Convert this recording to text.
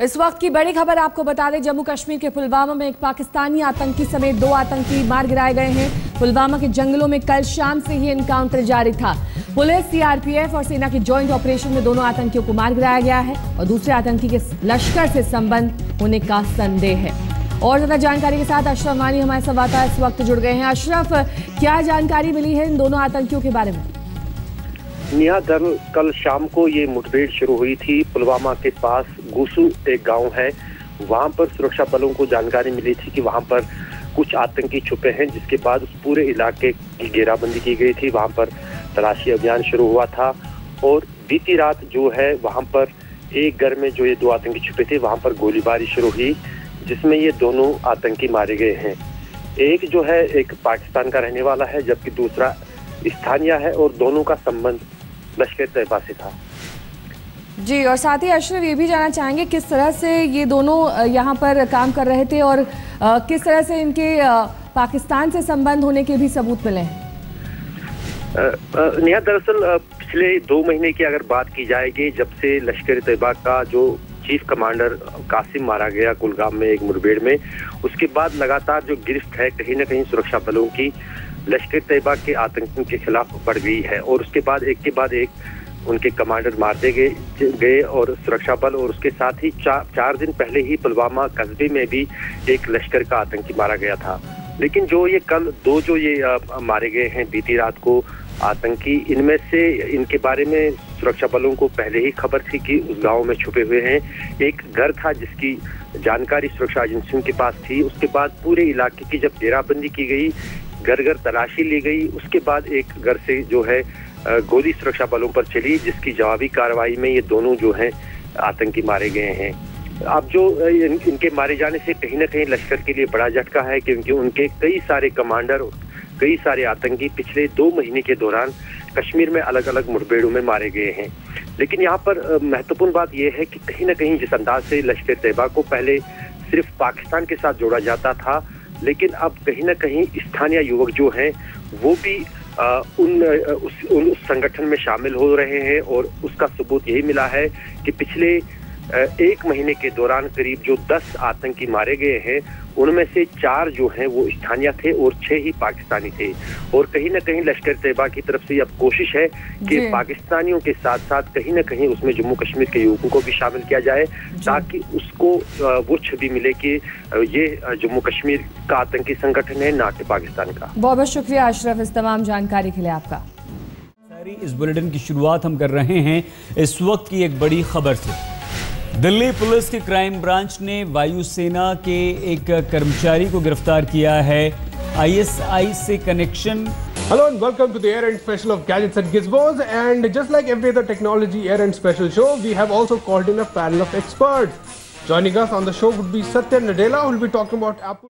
इस वक्त की बड़ी खबर आपको बता दें, जम्मू कश्मीर के पुलवामा में एक पाकिस्तानी आतंकी समेत 2 आतंकी मार गिराए गए हैं। पुलवामा के जंगलों में कल शाम से ही एनकाउंटर जारी था। पुलिस, सीआरपीएफ और सेना के जॉइंट ऑपरेशन में दोनों आतंकियों को मार गिराया गया है और दूसरे आतंकी के लश्कर से संबंध होने का संदेह है। और ज्यादा जानकारी के साथ अशरफ वानी हमारे संवाददाता इस वक्त जुड़ गए हैं। अशरफ, क्या जानकारी मिली है इन दोनों आतंकियों के बारे में? कल शाम को ये मुठभेड़ शुरू हुई थी। पुलवामा के पास गुसू एक गांव है, वहां पर सुरक्षा बलों को जानकारी मिली थी कि वहां पर कुछ आतंकी छुपे हैं, जिसके बाद उस पूरे इलाके की घेराबंदी की गई थी। वहां पर तलाशी अभियान शुरू हुआ था और बीती रात जो है वहां पर एक घर में जो ये 2 आतंकी छुपे थे वहां पर गोलीबारी शुरू हुई, जिसमें ये दोनों आतंकी मारे गए हैं। एक जो है एक पाकिस्तान का रहने वाला है, जबकि दूसरा स्थानीय है और दोनों का संबंध लश्कर तैयबा से था। जी, और साथ ही अशरफ ये भी जानना चाहेंगे किस तरह से ये दोनों यहाँ पर काम कर रहे थे और किस तरह से इनके पाकिस्तान से संबंध होने के भी सबूत मिले हैं? दरअसल पिछले 2 महीने की अगर बात की जाएगी, जब से लश्कर तैयबा का जो चीफ कमांडर कासिम मारा गया कुलगाम में एक मुठभेड़ में, उसके बाद लगातार जो गिरफ्त है कहीं न कहीं सुरक्षा बलों की लश्कर तैयबा के आतंकियों के खिलाफ बढ़ गई है और उसके बाद एक के बाद एक उनके कमांडर मारते गए और सुरक्षा बल, और उसके साथ ही 4 दिन पहले ही पुलवामा कस्बे में भी एक लश्कर का आतंकी मारा गया था। लेकिन जो ये कल 2 जो ये मारे गए हैं बीती रात को आतंकी, इनमें से इनके बारे में सुरक्षा बलों को पहले ही खबर थी कि उस गांव में छुपे हुए हैं। एक घर था जिसकी जानकारी सुरक्षा एजेंसियों के पास थी। उसके बाद पूरे इलाके की जब घेराबंदी की गई, घर घर तलाशी ली गई, उसके बाद एक घर से जो है गोली सुरक्षा बलों पर चली, जिसकी जवाबी कार्रवाई में ये दोनों जो हैं आतंकी मारे गए हैं। अब जो इनके मारे जाने से कहीं ना कहीं लश्कर के लिए बड़ा झटका है, क्योंकि उनके कई सारे कमांडर, कई सारे आतंकी पिछले 2 महीने के दौरान कश्मीर में अलग अलग मुठभेड़ों में मारे गए हैं। लेकिन यहाँ पर महत्वपूर्ण बात यह है कि कहीं ना कहीं जिस अंदाज से लश्कर तैयबा को पहले सिर्फ पाकिस्तान के साथ जोड़ा जाता था, लेकिन अब कहीं ना कहीं स्थानीय युवक जो हैं वो भी उस संगठन में शामिल हो रहे हैं और उसका सबूत यही मिला है कि पिछले 1 महीने के दौरान करीब जो 10 आतंकी मारे गए हैं, उनमें से 4 जो हैं वो स्थानीय थे और 6 ही पाकिस्तानी थे। और कहीं ना कहीं लश्कर तैयबा की तरफ से अब कोशिश है कि पाकिस्तानियों के साथ साथ कहीं ना कहीं उसमें जम्मू कश्मीर के युवकों को भी शामिल किया जाए, ताकि उसको वो छवि मिले कि ये जम्मू कश्मीर का आतंकी संगठन है, ना कि पाकिस्तान का। बहुत बहुत शुक्रिया अशरफ इस तमाम जानकारी के लिए आपका। इस बुलेटिन की शुरुआत हम कर रहे हैं इस वक्त की एक बड़ी खबर से। दिल्ली पुलिस की क्राइम ब्रांच ने वायुसेना के एक कर्मचारी को गिरफ्तार किया है आईएसआई से connection. Hello and welcome to the Air End Special of Gadgets and Gizmos, and just like every other technology Air End Special show, we have also called in a panel of experts. Joining us on the show would be Satya Nadella, who will be talking about Apple.